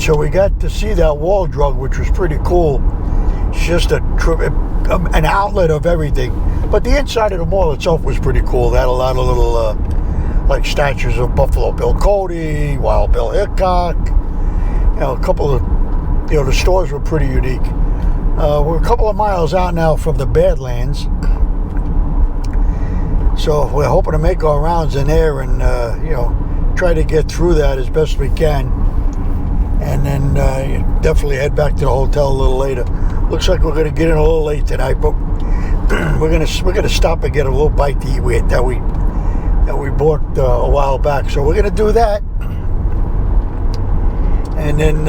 so we got to see that wall drug, which was pretty cool. It's just an outlet of everything. But the inside of the mall itself was pretty cool. They had a lot of little like statues of Buffalo Bill Cody, Wild Bill Hickok. A couple of, the stores were pretty unique. We're a couple of miles out now from the Badlands. So we're hoping to make our rounds in there and, try to get through that as best we can. And then definitely head back to the hotel a little later. Looks like we're going to get in a little late tonight, but we're gonna stop and get a little bite to eat that we bought a while back. So we're going to do that. And then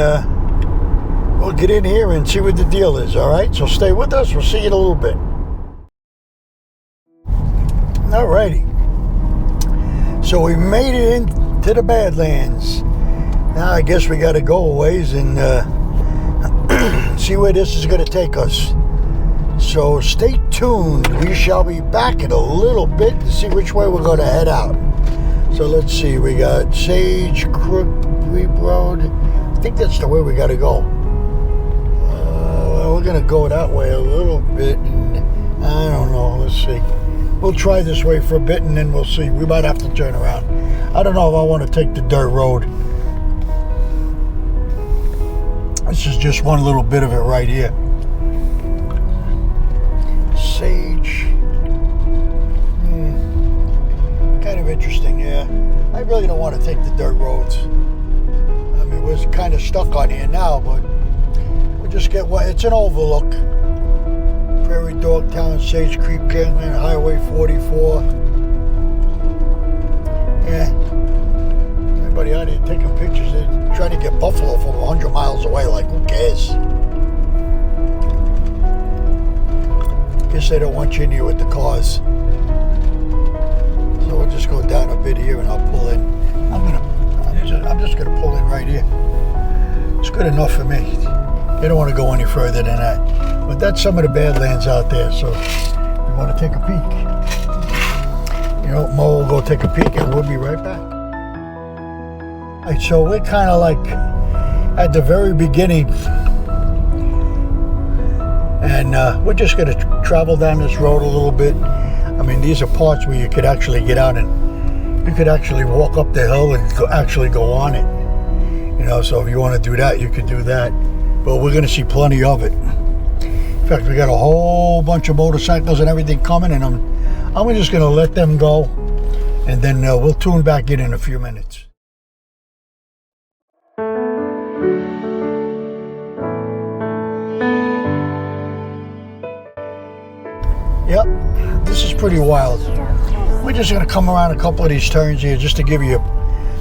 we'll get in here and see what the deal is, all right? So stay with us. We'll see you in a little bit. All righty. So we made it into the Badlands. Now I guess we got to go a ways and see where this is going to take us. So stay tuned. We shall be back in a little bit to see which way we're going to head out. So let's see. We got Sage Crook Road. I think that's the way we got to go. Well, we're going to go that way a little bit. And I don't know. Let's see. We'll try this way for a bit and then we'll see. We might have to turn around. I don't know if I want to take the dirt road. This is just one little bit of it right here. Sage. Kind of interesting, yeah. I really don't want to take the dirt roads. I mean, we're kind of stuck on here now, but we'll just get what it's an overlook. Prairie Dogtown, Sage Creek Canyon, Highway 44. Yeah. Everybody out here taking pictures. They're trying to get buffalo from 100 miles away. Like, who cares? Guess they don't want you in here with the cars. So we'll just go down a bit here and I'll pull in. I'm just gonna pull in right here. It's good enough for me. They don't want to go any further than that. But that's some of the Badlands out there, so you want to take a peek. Mo will go take a peek and we'll be right back. All right, so we're kind of like at the very beginning. And we're just going to travel down this road a little bit. I mean, these are parts where you could actually get out and you could actually walk up the hill and actually go on it. So if you want to do that, you could do that. But we're going to see plenty of it. In fact, we got a whole bunch of motorcycles and everything coming, and I'm just going to let them go, and then we'll tune back in a few minutes. Yep, this is pretty wild. We're just going to come around a couple of these turns here just to give you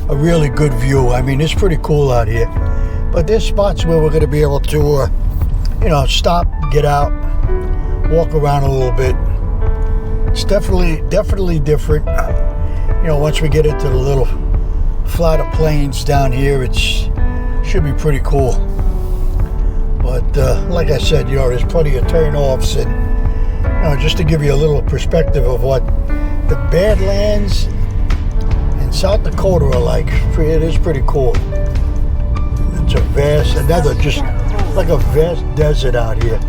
a really good view. I mean, it's pretty cool out here. But there's spots where we're going to be able to, stop, get out, walk around a little bit. It's definitely different. Once we get into the little flatter plains down here, it should be pretty cool. But like I said, there's plenty of turn-offs, and just to give you a little perspective of what the Badlands in South Dakota are like. It is pretty cool. It's just like a vast desert out here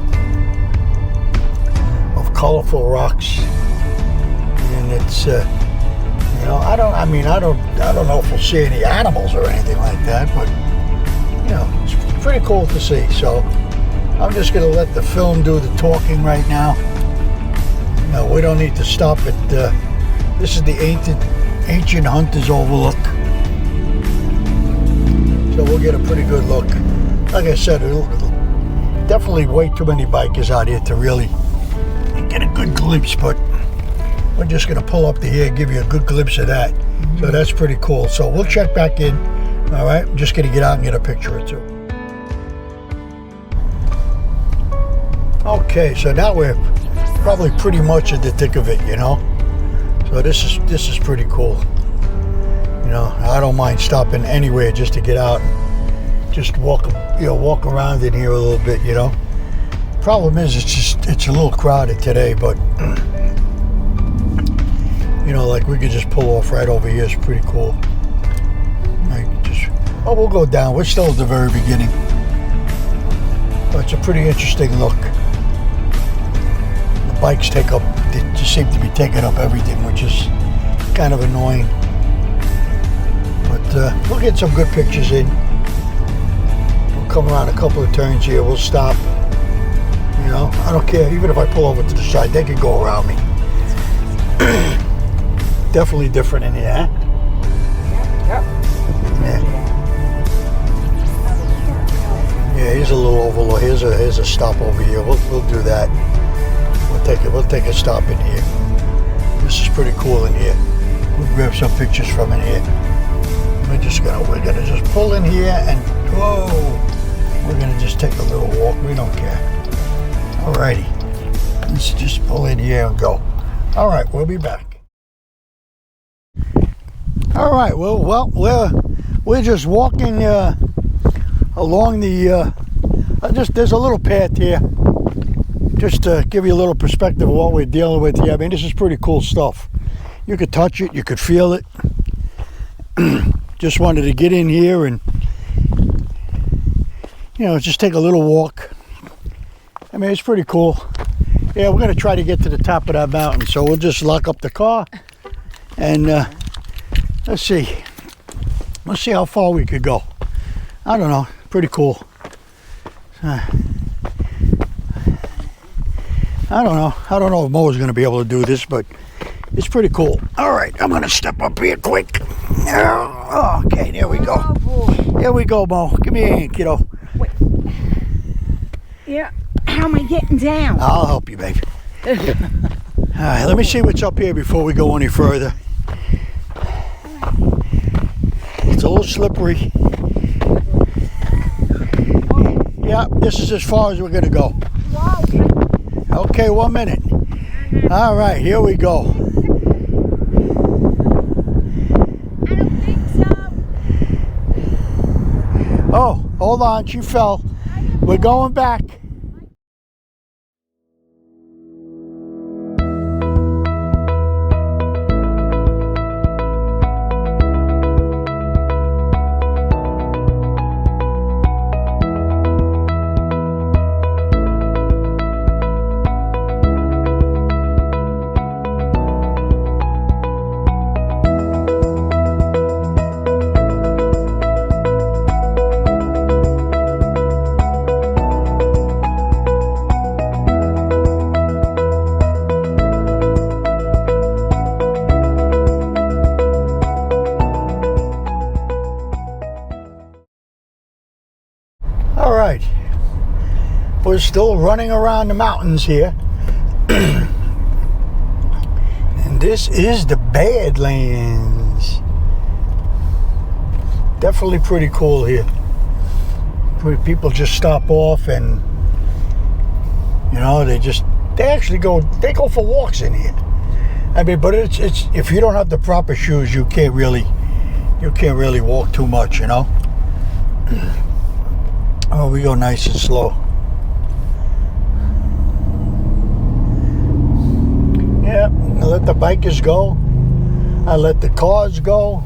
of colorful rocks, and it's I don't know if we'll see any animals or anything like that, but it's pretty cool to see. So I'm just going to let the film do the talking right now. We don't need to stop at this is the ancient Hunters Overlook. So we'll get a pretty good look. Like I said, definitely way too many bikers out here to really get a good glimpse, but we're just going to pull up to here and give you a good glimpse of that. So that's pretty cool. So we'll check back in. All right, I'm just going to get out and get a picture or two. Okay, so now we're probably pretty much at the thick of it, So this is pretty cool. I don't mind stopping anywhere just to get out, just walk around in here a little bit. Problem is, it's a little crowded today, but like we could just pull off right over here. It's pretty cool. I could just Oh, we'll go down. We're still at the very beginning. But it's a pretty interesting look. The bikes they just seem to be taking up everything, which is kind of annoying. But we'll get some good pictures in. We'll come around a couple of turns here. We'll stop. You know, I don't care. Even if I pull over to the side, they can go around me. Definitely different in here, huh? Yep. Yeah. Yeah, here's a little overload. Here's a stop over here. We'll do that. We'll take a stop in here. This is pretty cool in here. We'll grab some pictures from in here. We're gonna just pull in here and whoa. We're gonna just take a little walk. We don't care. Alrighty. Let's just pull in here and go. Alright, we'll be back. Alright, well we're just walking along the there's a little path here. Just to give you a little perspective of what we're dealing with here. I mean, this is pretty cool stuff. You could touch it, you could feel it. Just wanted to get in here and, you know, just take a little walk. I mean, it's pretty cool. Yeah, we're going to try to get to the top of that mountain, so we'll just lock up the car and let's see how far we could go. I don't know, pretty cool. I don't know if Mo's going to be able to do this, but it's pretty cool. All right, I'm going to step up here quick. Okay, there we go. Here we go, Mo. Give me a hand, kiddo. Wait. Yeah, how am I getting down? I'll help you, babe. All right, let me see what's up here before we go any further. It's a little slippery. Yeah, this is as far as we're going to go. Okay, 1 minute. All right, here we go. I don't think so. Oh, hold on, she fell. We're going back. Alright, we're still running around the mountains here. And this is the Badlands. Definitely pretty cool here. People just stop off and, you know, they actually go for walks in here. I mean, but it's if you don't have the proper shoes, you can't really walk too much, you know. Oh, we go nice and slow. Yeah, I let the bikers go. I let the cars go.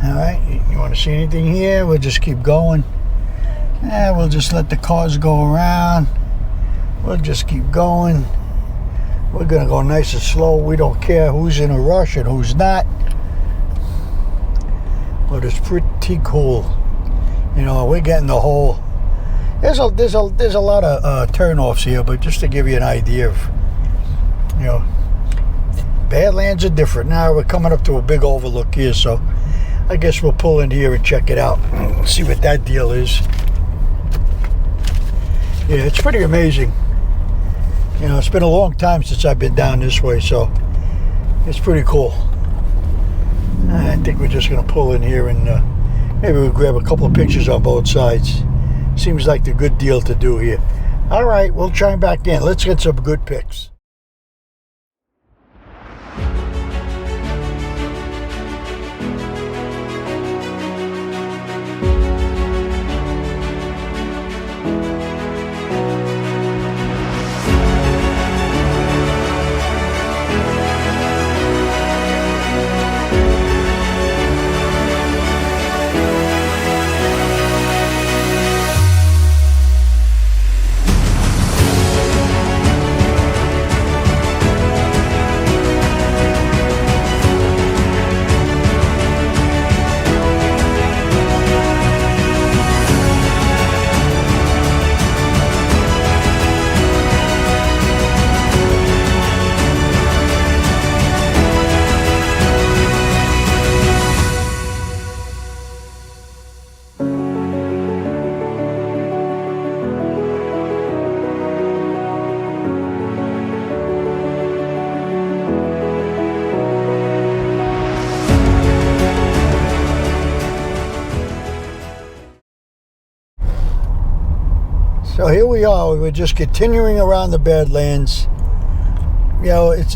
All right, you want to see anything here? We'll just keep going. Yeah, we'll just let the cars go around. We'll just keep going. We're gonna go nice and slow. We don't care who's in a rush and who's not. But it's pretty cool. You know, we're getting the whole. There's a lot of turnoffs here, but just to give you an idea of, you know, Badlands are different. Now we're coming up to a big overlook here, so I guess we'll pull in here and check it out. See what that deal is. Yeah, it's pretty amazing. You know, it's been a long time since I've been down this way, so it's pretty cool. I think we're just going to pull in here and maybe we'll grab a couple of pictures on both sides. Seems like the good deal to do here. All right, we'll chime back in. Let's get some good pics. So here we are. We're just continuing around the Badlands. You know, it's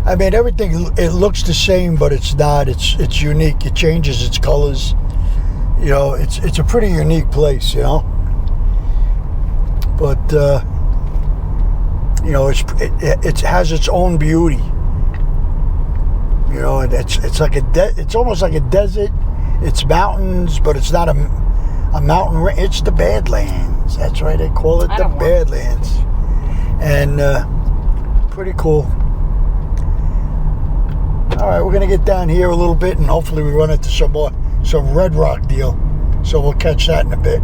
I mean, everything, it looks the same, but it's not. It's unique. It changes its colors. You know, it's a pretty unique place, you know. But you know, it has its own beauty. You know, and it's like it's almost like a desert. It's mountains, but it's not a mountain. It's the Badlands. That's why they call it the Badlands. And pretty cool. All right, we're gonna get down here a little bit, and hopefully we run into some red rock deal. So we'll catch that in a bit.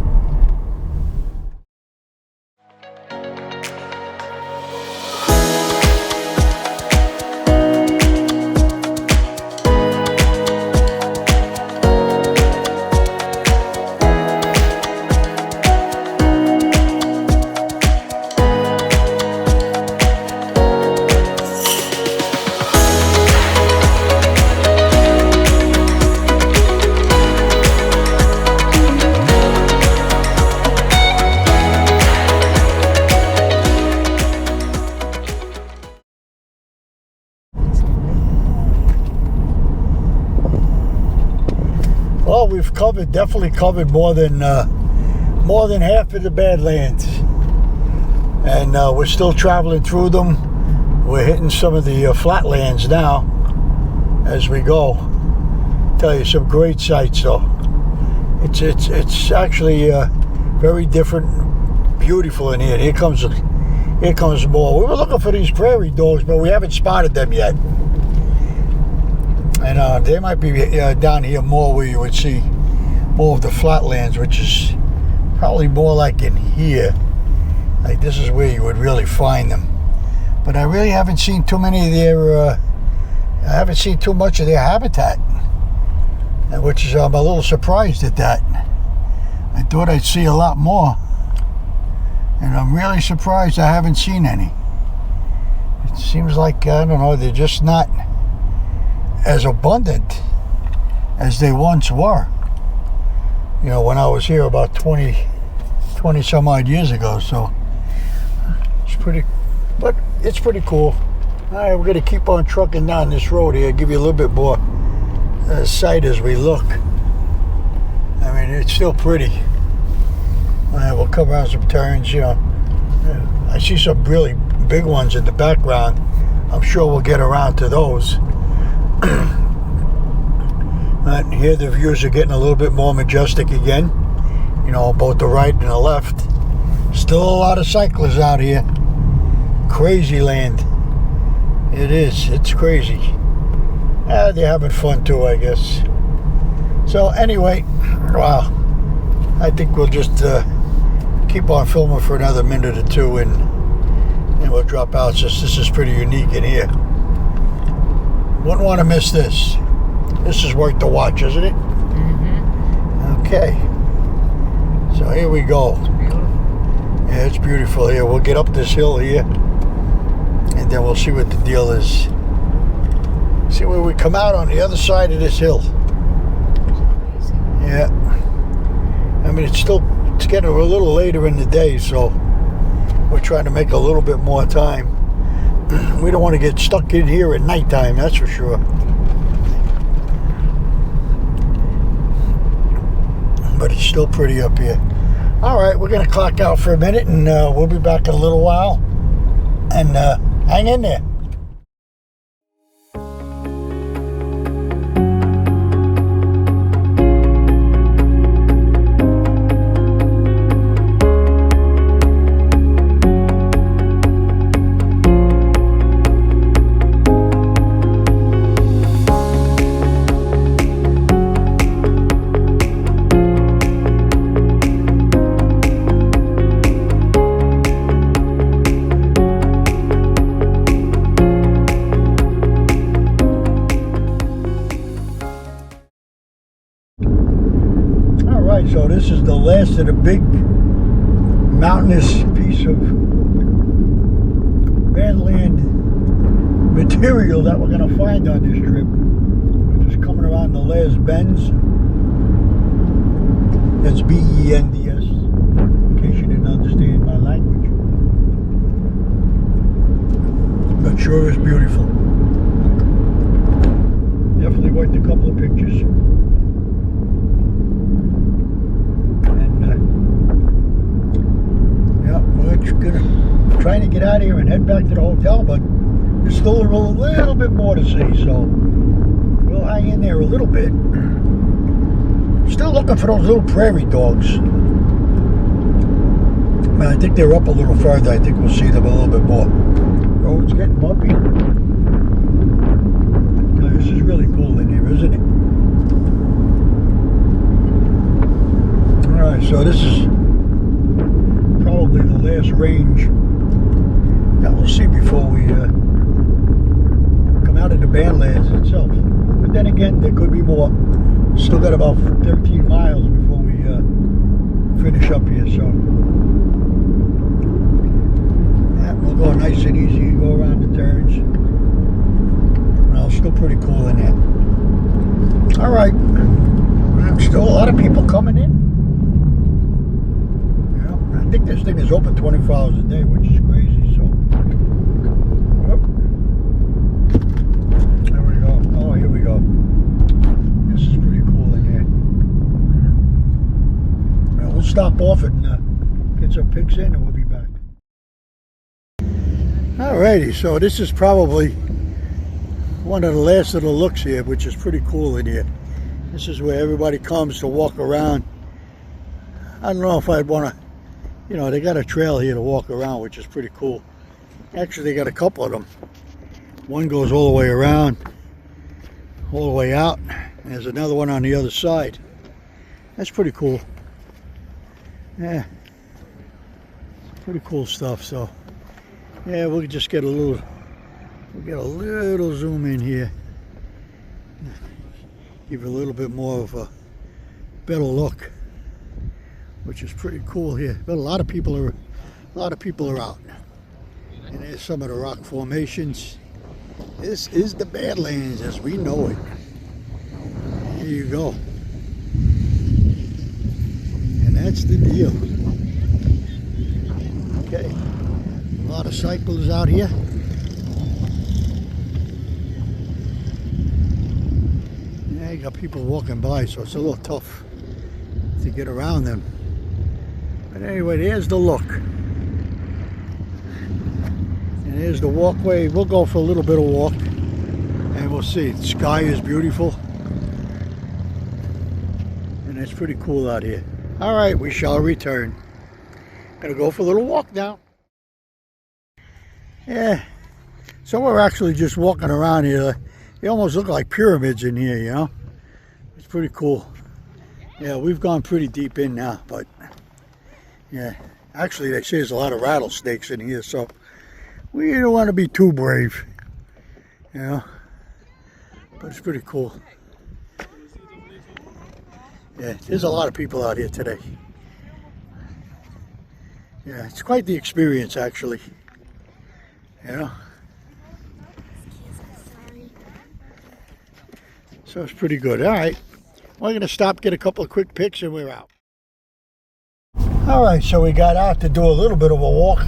Well, we've definitely covered more than half of the Badlands, and we're still traveling through them. We're hitting some of the flatlands now as we go. Tell you, some great sights though. It's actually very different, beautiful in here. Here comes more. We were looking for these prairie dogs, but we haven't spotted them yet. And they might be down here more, where you would see more of the flatlands, which is probably more like in here. Like, this is where you would really find them. But I really haven't seen too many of their, I haven't seen too much of their habitat, which is, I'm a little surprised at that. I thought I'd see a lot more, and I'm really surprised I haven't seen any. It seems like, I don't know, they're just not as abundant as they once were. You know, when I was here about 20 some odd years ago. So it's pretty cool. All right, we're gonna keep on trucking down this road here, give you a little bit more sight as we look. I mean, it's still pretty. All right, we'll come around some turns, you know. I see some really big ones in the background. I'm sure we'll get around to those. And here the views are getting a little bit more majestic again, you know, both the right and the left. Still a lot of cyclists out here. Crazy land. It is. It's crazy. They're having fun too, I guess. So anyway, wow, I think we'll just keep on filming for another minute or two, and we'll drop out. Just, this is pretty unique in here. Wouldn't want to miss this. This is worth the watch, isn't it? Mm-hmm. Okay. So here we go. It's beautiful. Yeah, it's beautiful here. We'll get up this hill here, and then we'll see what the deal is. See where we come out on the other side of this hill. Yeah. I mean, it's getting a little later in the day, so we're trying to make a little bit more time. We don't want to get stuck in here at nighttime, that's for sure. But it's still pretty up here. All right, we're going to clock out for a minute, and we'll be back in a little while. And hang in there. So this is the last of the big mountainous piece of Badland material that we're going to find on this trip. We're just coming around the last bends. That's B-E-N-D-S, in case you didn't understand. sure is beautiful. Definitely worth a couple of pictures. And yeah, we're trying to get out of here and head back to the hotel, but there's still a little bit more to see, so we'll hang in there a little bit. Still looking for those little prairie dogs. I think they're up a little further. I think we'll see them a little bit more. Road's getting bumpy. Now, this is really cool in here, isn't it? Alright, so this is probably the last range that we'll see before we come out of the Badlands itself. But then again, there could be more. Still got about 13 miles before we finish up here, so yeah, we'll go nice and easy, go around the turns. Well, still pretty cool in there. Alright, still a lot of people coming in. Yeah, I think this thing is open 24 hours a day, which is crazy, so there we go. Oh, here we go. This is pretty cool in here. We'll stop off and get some pics in and we'll be back. Alrighty, so this is probably one of the last of the looks here, which is pretty cool in here. This is where everybody comes to walk around. I don't know if I'd want to, you know, they got a trail here to walk around, which is pretty cool. Actually, they got a couple of them. One goes all the way around, all the way out. There's another one on the other side. That's pretty cool. Yeah, pretty cool stuff. So yeah, we'll just get a little zoom in here, give it a little bit more of a better look, which is pretty cool here. But a lot of people are out, and there's some of the rock formations. This is the Badlands as we know it. Here you go. And that's the deal. Okay. A lot of cyclists out here. Yeah, you got people walking by, so it's a little tough to get around them. But anyway, there's the look. And here's the walkway. We'll go for a little bit of walk and we'll see. The sky is beautiful. And it's pretty cool out here. Alright, we shall return. Gonna go for a little walk now. Yeah. So we're actually just walking around here. They almost look like pyramids in here, you know. It's pretty cool. Yeah, we've gone pretty deep in now, but yeah. Actually, they say there's a lot of rattlesnakes in here, so we don't want to be too brave, you know. But it's pretty cool. Yeah, there's a lot of people out here today. Yeah, it's quite the experience, actually. You know. So it's pretty good. All right, we're going to stop, get a couple of quick pics, and we're out. All right, so we got out to do a little bit of a walk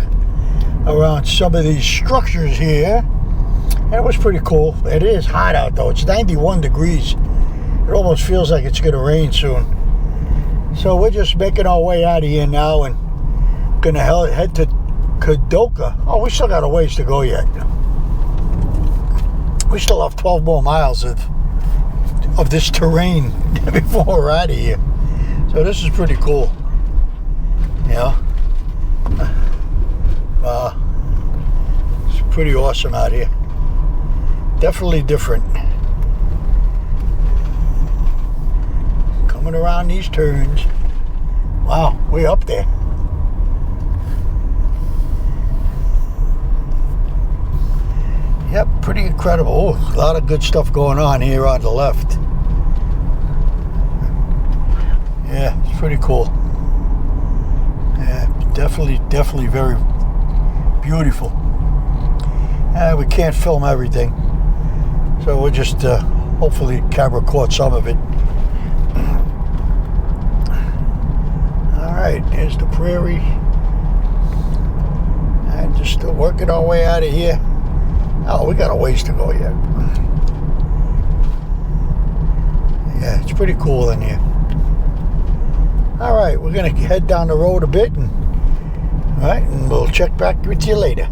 around some of these structures here, and it was pretty cool. It is hot out though. It's 91 degrees. It almost feels like it's gonna rain soon. So we're just making our way out of here now and gonna head to Dakota. Oh, we still got a ways to go yet. We still have 12 more miles of this terrain before we're out of here. So this is pretty cool. Yeah. It's pretty awesome out here. Definitely different. Coming around these turns. Wow, way up there. Yep, pretty incredible. Oh, a lot of good stuff going on here on the left. Yeah, it's pretty cool. Yeah, definitely very beautiful. We can't film everything, so we'll just hopefully camera caught some of it. All right, there's the prairie, and just working our way out of here. Oh, we got a ways to go yet. Yeah, it's pretty cool in here. All right, we're gonna head down the road a bit, and we'll check back with you later.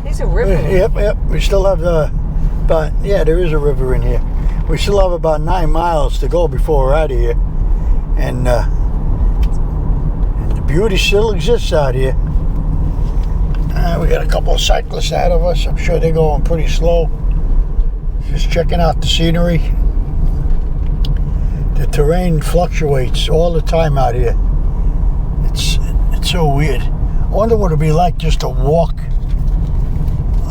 There's a river. Yep. We still have there is a river in here. We still have about 9 miles to go before we're out of here, and the beauty still exists out here. We got a couple of cyclists ahead of us. I'm sure they're going pretty slow. Just checking out the scenery. The terrain fluctuates all the time out here. It's so weird. I wonder what it'd be like just to walk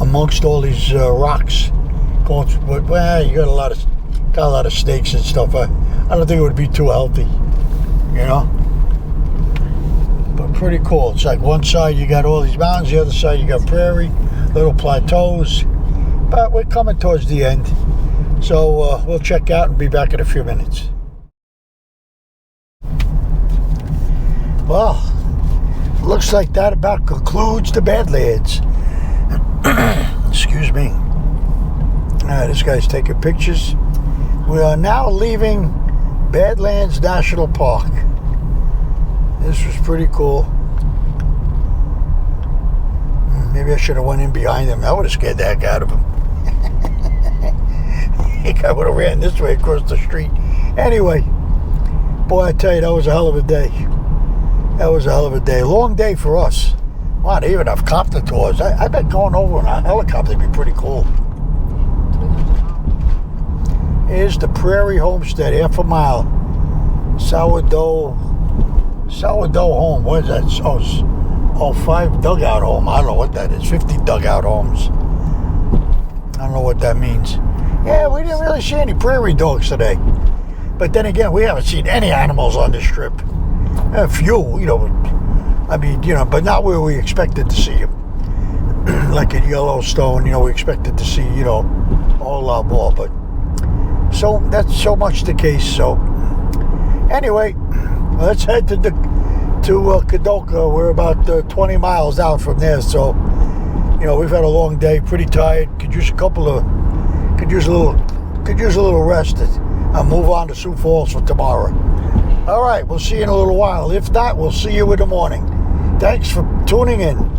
amongst all these rocks. Well, you got a lot of snakes and stuff. I don't think it would be too healthy, you know. But pretty cool. It's like one side you got all these mountains, the other side you got prairie, little plateaus. But we're coming towards the end, so we'll check out and be back in a few minutes. Well, looks like that about concludes the Badlands. Excuse me. This guy's taking pictures. We are now leaving Badlands National Park. This was pretty cool. Maybe I should have went in behind him. That would have scared the heck out of him. I would have ran this way across the street. Anyway, boy, I tell you, that was a hell of a day. That was a hell of a day. Long day for us. Wow, they even have copter tours. I bet going over in a helicopter would be pretty cool. Here's the Prairie Homestead, half a mile. Sourdough home. What is that? Oh, 5 dugout home. I don't know what that is. 50 dugout homes. I don't know what that means. Yeah, we didn't really see any prairie dogs today. But then again, we haven't seen any animals on this trip. A few, you know. I mean, you know, but not where we expected to see them. Like at Yellowstone, you know, we expected to see, you know, a whole lot more. But so that's so much the case. So anyway, let's head to Dakota. We're about 20 miles out from there. So, you know, we've had a long day, pretty tired. Could use a little rest and move on to Sioux Falls for tomorrow. All right, we'll see you in a little while. If not, we'll see you in the morning. Thanks for tuning in.